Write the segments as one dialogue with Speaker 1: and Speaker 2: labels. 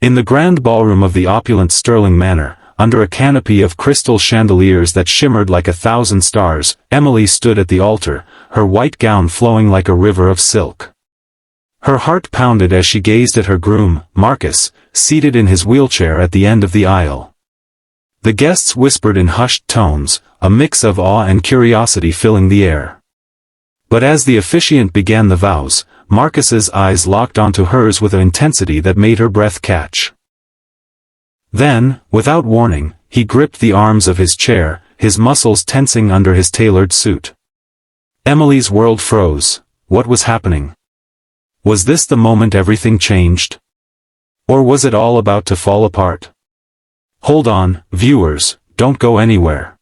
Speaker 1: In the grand ballroom of the opulent Sterling Manor, under a canopy of crystal chandeliers that shimmered like 1,000 stars, Emily stood at the altar, her white gown flowing like a river of silk. Her heart pounded as she gazed at her groom, Marcus, seated in his wheelchair at the end of the aisle. The guests whispered in hushed tones, a mix of awe and curiosity filling the air. But as the officiant began the vows, Marcus's eyes locked onto hers with an intensity that made her breath catch. Then, without warning, he gripped the arms of his chair, his muscles tensing under his tailored suit. Emily's world froze. What was happening? Was this the moment everything changed? Or was it all about to fall apart? Hold on, viewers, don't go anywhere.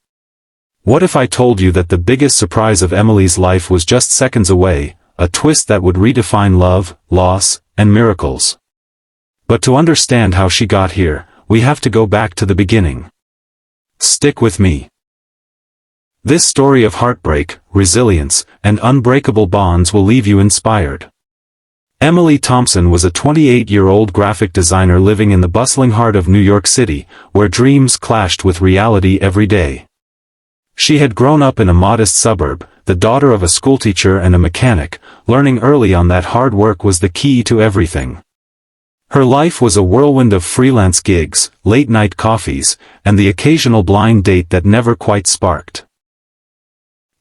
Speaker 1: What if I told you that the biggest surprise of Emily's life was just seconds away, a twist that would redefine love, loss, and miracles? But to understand how she got here, we have to go back to the beginning. Stick with me. This story of heartbreak, resilience, and unbreakable bonds will leave you inspired. Emily Thompson was a 28-year-old graphic designer living in the bustling heart of New York City, where dreams clashed with reality every day. She had grown up in a modest suburb, the daughter of a schoolteacher and a mechanic, learning early on that hard work was the key to everything. Her life was a whirlwind of freelance gigs, late-night coffees, and the occasional blind date that never quite sparked.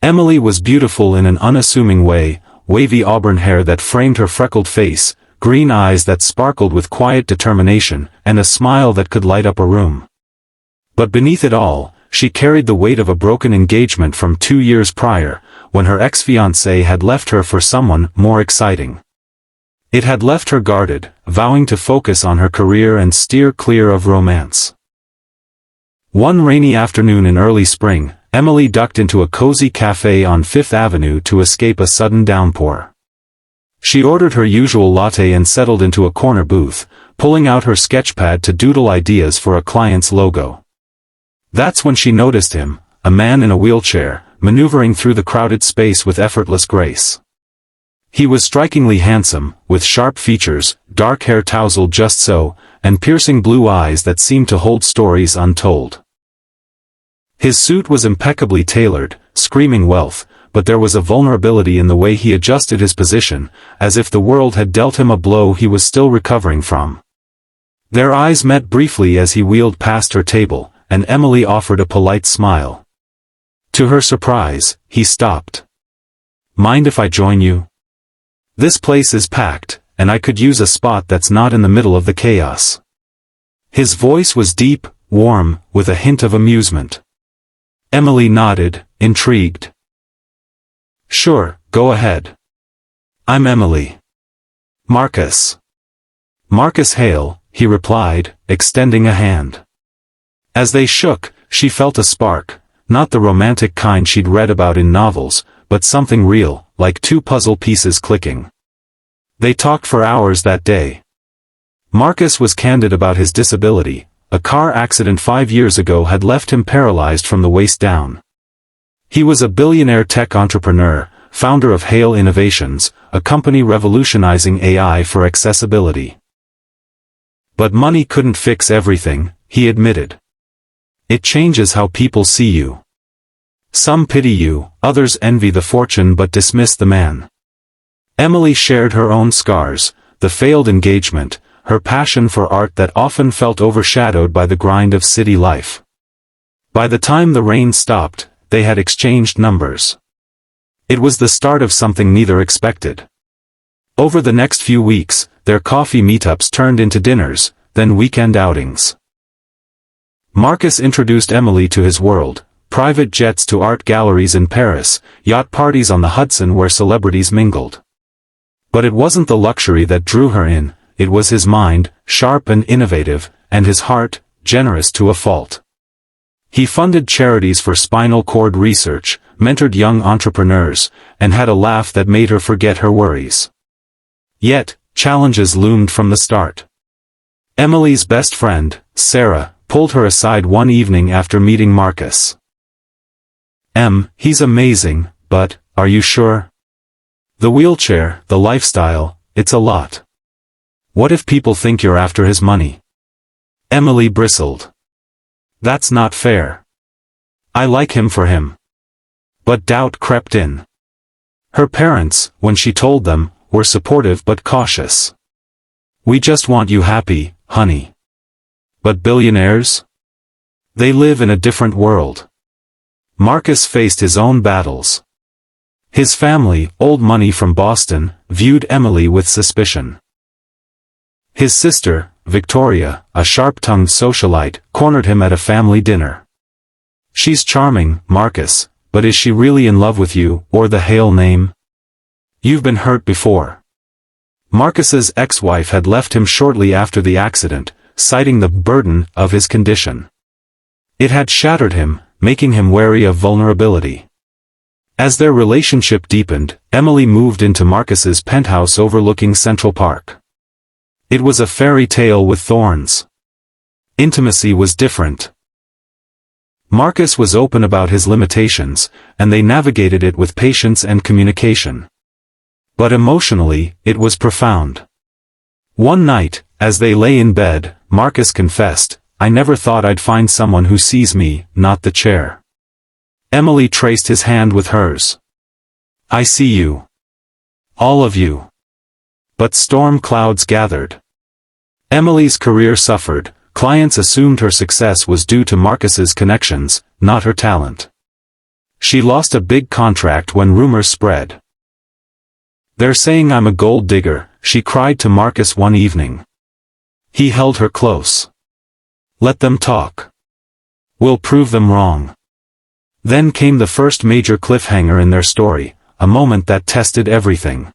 Speaker 1: Emily was beautiful in an unassuming way, wavy auburn hair that framed her freckled face, green eyes that sparkled with quiet determination, and a smile that could light up a room. But beneath it all, she carried the weight of a broken engagement from 2 years prior, when her ex-fiancé had left her for someone more exciting. It had left her guarded, vowing to focus on her career and steer clear of romance. One rainy afternoon in early spring, Emily ducked into a cozy cafe on Fifth Avenue to escape a sudden downpour. She ordered her usual latte and settled into a corner booth, pulling out her sketchpad to doodle ideas for a client's logo. That's when she noticed him, a man in a wheelchair, maneuvering through the crowded space with effortless grace. He was strikingly handsome, with sharp features, dark hair tousled just so, and piercing blue eyes that seemed to hold stories untold. His suit was impeccably tailored, screaming wealth, but there was a vulnerability in the way he adjusted his position, as if the world had dealt him a blow he was still recovering from. Their eyes met briefly as he wheeled past her table, and Emily offered a polite smile. To her surprise, he stopped. "Mind if I join you? This place is packed, and I could use a spot that's not in the middle of the chaos." His voice was deep, warm, with a hint of amusement. Emily nodded, intrigued. "Sure, go ahead. I'm Emily. Marcus." "Marcus Hale," he replied, extending a hand. As they shook, she felt a spark, not the romantic kind she'd read about in novels, but something real, like two puzzle pieces clicking. They talked for hours that day. Marcus was candid about his disability. A car accident 5 years ago had left him paralyzed from the waist down. He was a billionaire tech entrepreneur, founder of Hale Innovations, a company revolutionizing AI for accessibility. But money couldn't fix everything, he admitted. It changes how people see you. Some pity you, others envy the fortune but dismiss the man. Emily shared her own scars, the failed engagement, her passion for art that often felt overshadowed by the grind of city life. By the time the rain stopped, they had exchanged numbers. It was the start of something neither expected. Over the next few weeks, their coffee meetups turned into dinners, then weekend outings. Marcus introduced Emily to his world. Private jets to art galleries in Paris, yacht parties on the Hudson where celebrities mingled. But it wasn't the luxury that drew her in, it was his mind, sharp and innovative, and his heart, generous to a fault. He funded charities for spinal cord research, mentored young entrepreneurs, and had a laugh that made her forget her worries. Yet, challenges loomed from the start. Emily's best friend, Sarah, pulled her aside one evening after meeting Marcus. He's amazing, but, are you sure? The wheelchair, the lifestyle, it's a lot. What if people think you're after his money? Emily bristled. That's not fair. I like him for him. But doubt crept in. Her parents, when she told them, were supportive but cautious. We just want you happy, honey. But billionaires? They live in a different world. Marcus faced his own battles. His family, old money from Boston, viewed Emily with suspicion. His sister, Victoria, a sharp-tongued socialite, cornered him at a family dinner. She's charming, Marcus, but is she really in love with you, or the Hale name? You've been hurt before. Marcus's ex-wife had left him shortly after the accident, citing the burden of his condition. It had shattered him, making him wary of vulnerability. As their relationship deepened, Emily moved into Marcus's penthouse overlooking Central Park. It was a fairy tale with thorns. Intimacy was different. Marcus was open about his limitations, and they navigated it with patience and communication. But emotionally, it was profound. One night, as they lay in bed, Marcus confessed, I never thought I'd find someone who sees me, not the chair. Emily traced his hand with hers. I see you. All of you. But storm clouds gathered. Emily's career suffered, clients assumed her success was due to Marcus's connections, not her talent. She lost a big contract when rumors spread. They're saying I'm a gold digger, she cried to Marcus one evening. He held her close. Let them talk. We'll prove them wrong. Then came the first major cliffhanger in their story, a moment that tested everything.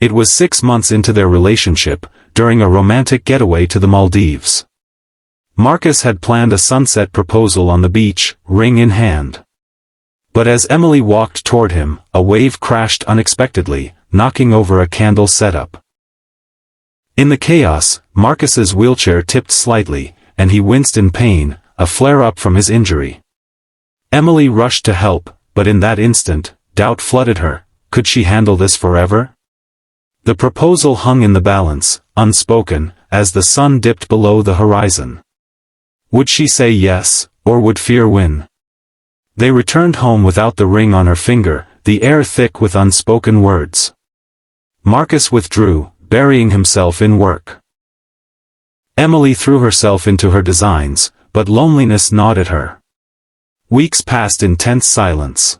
Speaker 1: It was 6 months into their relationship, during a romantic getaway to the Maldives. Marcus had planned a sunset proposal on the beach, ring in hand. But as Emily walked toward him, a wave crashed unexpectedly, knocking over a candle setup. In the chaos, Marcus's wheelchair tipped slightly, and he winced in pain, a flare-up from his injury. Emily rushed to help, but in that instant, doubt flooded her. Could she handle this forever? The proposal hung in the balance, unspoken, as the sun dipped below the horizon. Would she say yes, or would fear win? They returned home without the ring on her finger, the air thick with unspoken words. Marcus withdrew, burying himself in work. Emily threw herself into her designs, but loneliness gnawed at her. Weeks passed in tense silence.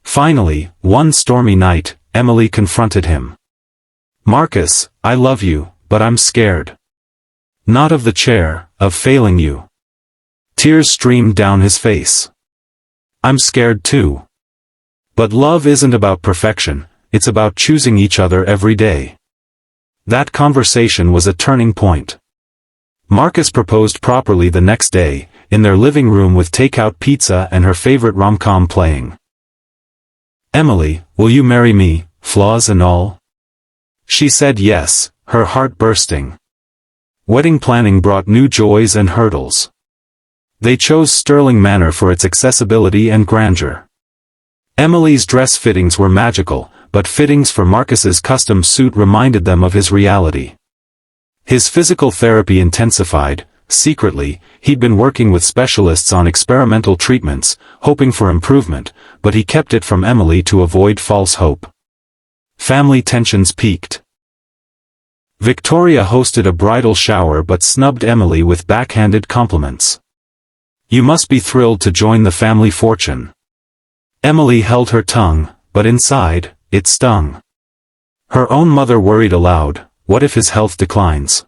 Speaker 1: Finally, one stormy night, Emily confronted him. Marcus, I love you, but I'm scared. Not of the chair, of failing you. Tears streamed down his face. I'm scared too. But love isn't about perfection, it's about choosing each other every day. That conversation was a turning point. Marcus proposed properly the next day, in their living room with takeout pizza and her favorite rom-com playing. Emily, will you marry me, flaws and all? She said yes, her heart bursting. Wedding planning brought new joys and hurdles. They chose Sterling Manor for its accessibility and grandeur. Emily's dress fittings were magical, but fittings for Marcus's custom suit reminded them of his reality. His physical therapy intensified. Secretly, he'd been working with specialists on experimental treatments, hoping for improvement, but he kept it from Emily to avoid false hope. Family tensions peaked. Victoria hosted a bridal shower but snubbed Emily with backhanded compliments. You must be thrilled to join the family fortune. Emily held her tongue, but inside, it stung. Her own mother worried aloud, what if his health declines?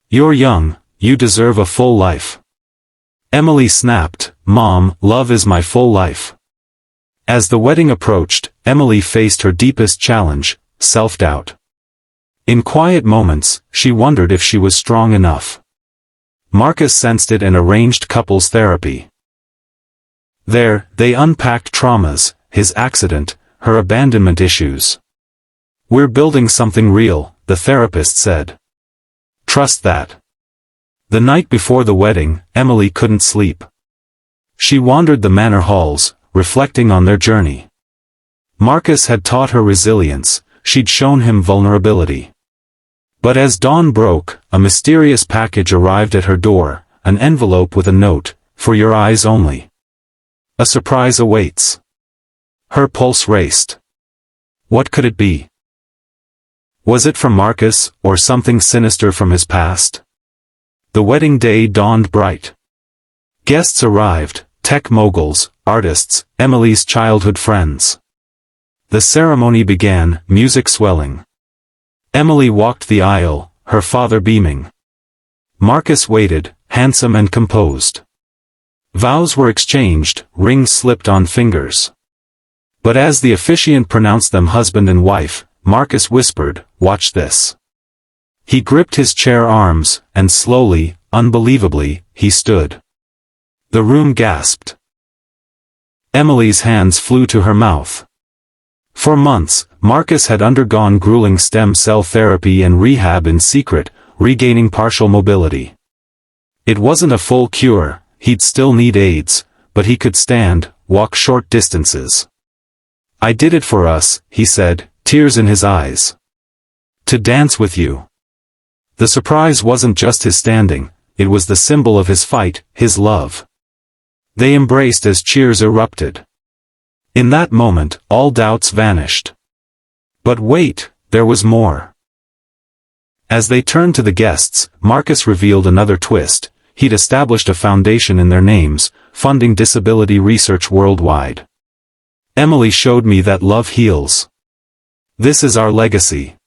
Speaker 1: You're young, you deserve a full life. Emily snapped, Mom, love is my full life. As the wedding approached, Emily faced her deepest challenge, self-doubt. In quiet moments, she wondered if she was strong enough. Marcus sensed it and arranged couples therapy. There, they unpacked traumas, his accident, her abandonment issues. We're building something real, the therapist said. Trust that. The night before the wedding, Emily couldn't sleep. She wandered the manor halls, reflecting on their journey. Marcus had taught her resilience, she'd shown him vulnerability. But as dawn broke, a mysterious package arrived at her door, an envelope with a note, "For your eyes only. A surprise awaits." Her pulse raced. What could it be? Was it from Marcus, or something sinister from his past? The wedding day dawned bright. Guests arrived, tech moguls, artists, Emily's childhood friends. The ceremony began, music swelling. Emily walked the aisle, her father beaming. Marcus waited, handsome and composed. Vows were exchanged, rings slipped on fingers. But as the officiant pronounced them husband and wife, Marcus whispered, "Watch this." He gripped his chair arms, and slowly, unbelievably, he stood. The room gasped. Emily's hands flew to her mouth. For months, Marcus had undergone grueling stem cell therapy and rehab in secret, regaining partial mobility. It wasn't a full cure, he'd still need aids, but he could stand, walk short distances. "I did it for us," he said, tears in his eyes. "To dance with you." The surprise wasn't just his standing, it was the symbol of his fight, his love. They embraced as cheers erupted. In that moment, all doubts vanished. But wait, there was more. As they turned to the guests, Marcus revealed another twist. He'd established a foundation in their names, funding disability research worldwide. "Emily showed me that love heals. This is our legacy."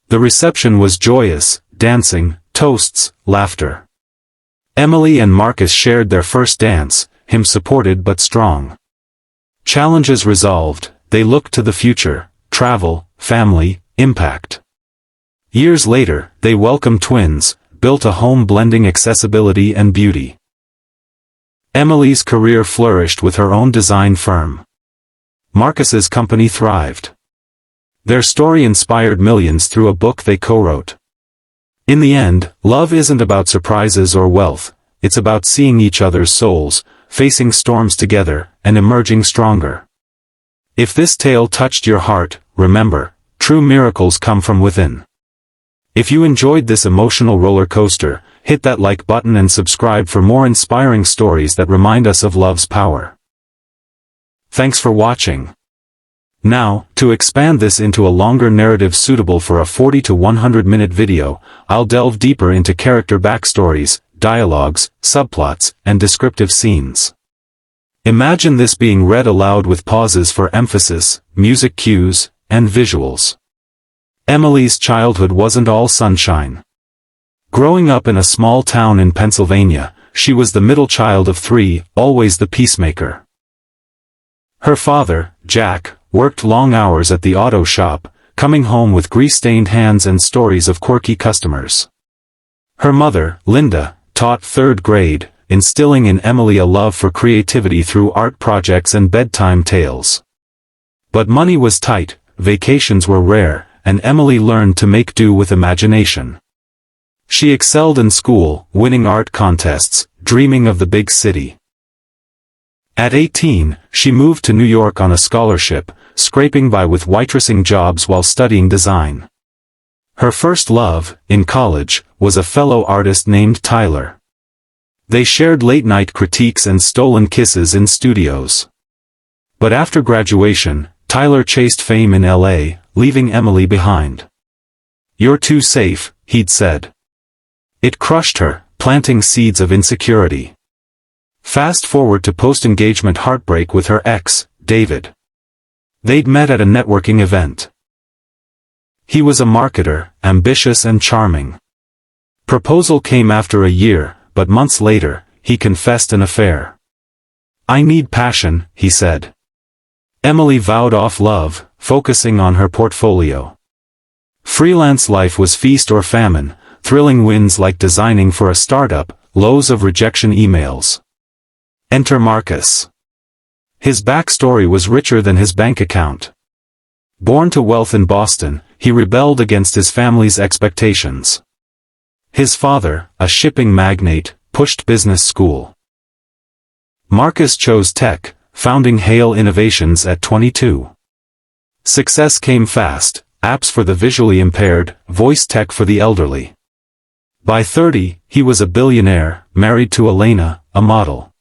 Speaker 1: The reception was joyous, dancing, toasts, laughter. Emily and Marcus shared their first dance, him supported but strong. Challenges resolved, they looked to the future, travel, family, impact. Years later, they welcomed twins, built a home blending accessibility and beauty. Emily's career flourished with her own design firm. Marcus's company thrived. Their story inspired millions through a book they co-wrote. In the end, love isn't about surprises or wealth, it's about seeing each other's souls, facing storms together, and emerging stronger. If this tale touched your heart, remember, true miracles come from within. If you enjoyed this emotional roller coaster, hit that like button and subscribe for more inspiring stories that remind us of love's power. Thanks for watching. Now, to expand this into a longer narrative suitable for a 40 to 100 minute video, I'll delve deeper into character backstories, dialogues, subplots, and descriptive scenes. Imagine this being read aloud with pauses for emphasis, music cues, and visuals. Emily's childhood wasn't all sunshine. Growing up in a small town in Pennsylvania, she was the middle child of three, always the peacemaker. Her father, Jack, worked long hours at the auto shop, coming home with grease-stained hands and stories of quirky customers. Her mother, Linda, taught third grade, instilling in Emily a love for creativity through art projects and bedtime tales. But money was tight, vacations were rare, and Emily learned to make do with imagination. She excelled in school, winning art contests, dreaming of the big city. At 18, she moved to New York on a scholarship, scraping by with waitressing jobs while studying design. Her first love, in college, was a fellow artist named Tyler. They shared late-night critiques and stolen kisses in studios. But after graduation, Tyler chased fame in LA, leaving Emily behind. "You're too safe," he'd said. It crushed her, planting seeds of insecurity. Fast forward to post-engagement heartbreak with her ex, David. They'd met at a networking event. He was a marketer, ambitious and charming. Proposal came after a year, but months later, he confessed an affair. "I need passion," he said. Emily vowed off love, focusing on her portfolio. Freelance life was feast or famine, thrilling wins like designing for a startup, lows of rejection emails. Enter Marcus. His backstory was richer than his bank account. Born to wealth in Boston, he rebelled against his family's expectations. His father, a shipping magnate, pushed business school. Marcus chose tech, founding Hale Innovations at 22. Success came fast, apps for the visually impaired, voice tech for the elderly. By 30, he was a billionaire, married to Elena, a model.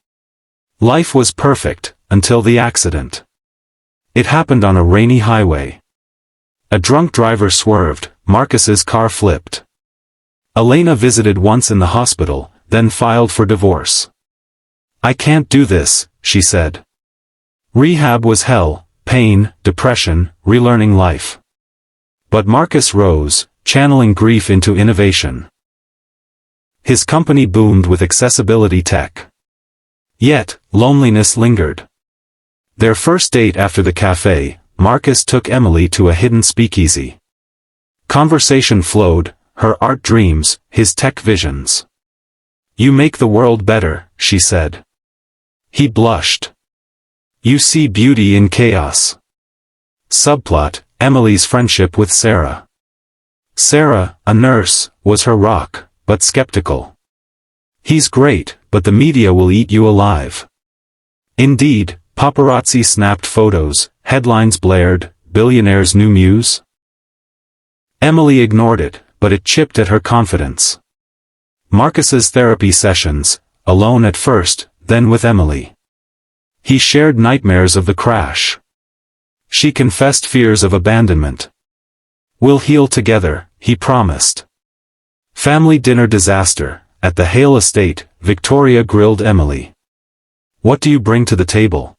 Speaker 1: Life was perfect, until the accident. It happened on a rainy highway. A drunk driver swerved, Marcus's car flipped. Elena visited once in the hospital, then filed for divorce. "I can't do this," she said. Rehab was hell, pain, depression, relearning life. But Marcus rose, channeling grief into innovation. His company boomed with accessibility tech. Yet, loneliness lingered. Their first date after the cafe, Marcus took Emily to a hidden speakeasy. Conversation flowed, her art dreams, his tech visions. "You make the world better," she said. He blushed. "You see beauty in chaos." Subplot, Emily's friendship with Sarah. Sarah, a nurse, was her rock, but skeptical. "He's great, but the media will eat you alive." Indeed, paparazzi snapped photos, headlines blared, "Billionaire's new muse?" Emily ignored it, but it chipped at her confidence. Marcus's therapy sessions, alone at first, then with Emily. He shared nightmares of the crash. She confessed fears of abandonment. "We'll heal together," he promised. Family dinner disaster. At the Hale estate, Victoria grilled Emily. "What do you bring to the table?"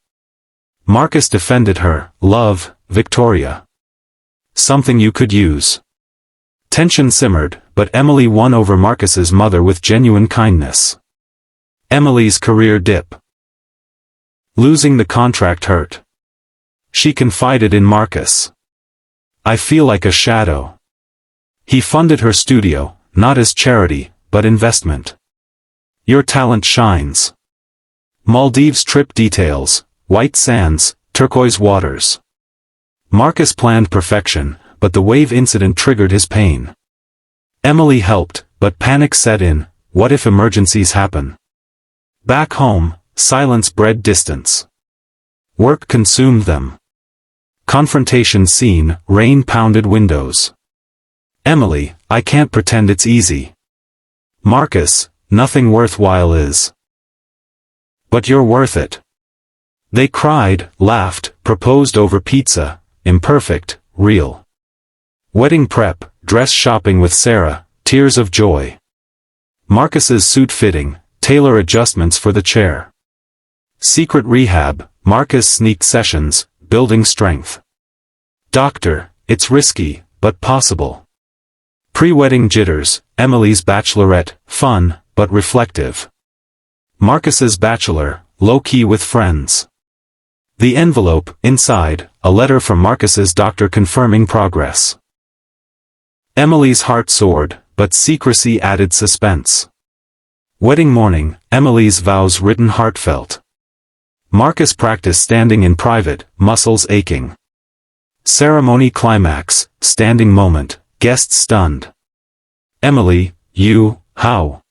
Speaker 1: Marcus defended her. "Love, Victoria. Something you could use." Tension simmered, but Emily won over Marcus's mother with genuine kindness. Emily's career dip. Losing the contract hurt. She confided in Marcus. "I feel like a shadow." He funded her studio, not as charity, but investment. "Your talent shines." Maldives trip details, white sands, turquoise waters. Marcus planned perfection, but the wave incident triggered his pain. Emily helped, but panic set in. What if emergencies happen? Back home, silence bred distance. Work consumed them. Confrontation scene, rain pounded windows. Emily, "I can't pretend it's easy." Marcus, "Nothing worthwhile is." "But you're worth it." They cried, laughed, proposed over pizza, imperfect, real. Wedding prep, dress shopping with Sarah, tears of joy. Marcus's suit fitting, tailor adjustments for the chair. Secret rehab, Marcus sneaked sessions, building strength. Doctor, "It's risky, but possible." Pre-wedding jitters, Emily's bachelorette, fun, but reflective. Marcus's bachelor, low-key with friends. The envelope, inside, a letter from Marcus's doctor confirming progress. Emily's heart soared, but secrecy added suspense. Wedding morning, Emily's vows written heartfelt. Marcus practiced standing in private, muscles aching. Ceremony climax, standing moment, guests stunned. Emily, "You, how?"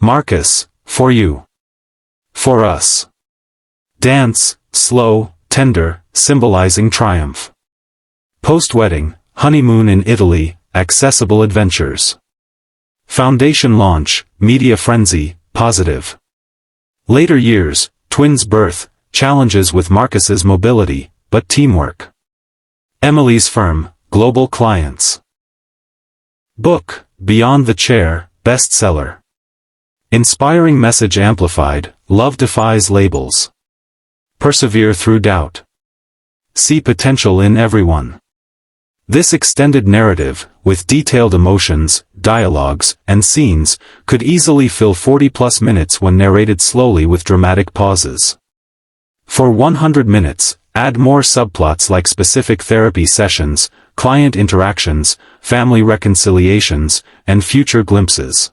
Speaker 1: Marcus, "For you. For us." Dance, slow, tender, symbolizing triumph. Post-wedding, honeymoon in Italy, accessible adventures. Foundation launch, media frenzy, positive. Later years, twins' birth, challenges with Marcus's mobility, but teamwork. Emily's firm, global clients. Book, Beyond the Chair, bestseller. Inspiring message amplified, love defies labels. Persevere through doubt. See potential in everyone. This extended narrative, with detailed emotions, dialogues, and scenes, could easily fill 40+ minutes when narrated slowly with dramatic pauses. For 100 minutes, add more subplots like specific therapy sessions, client interactions, family reconciliations, and future glimpses.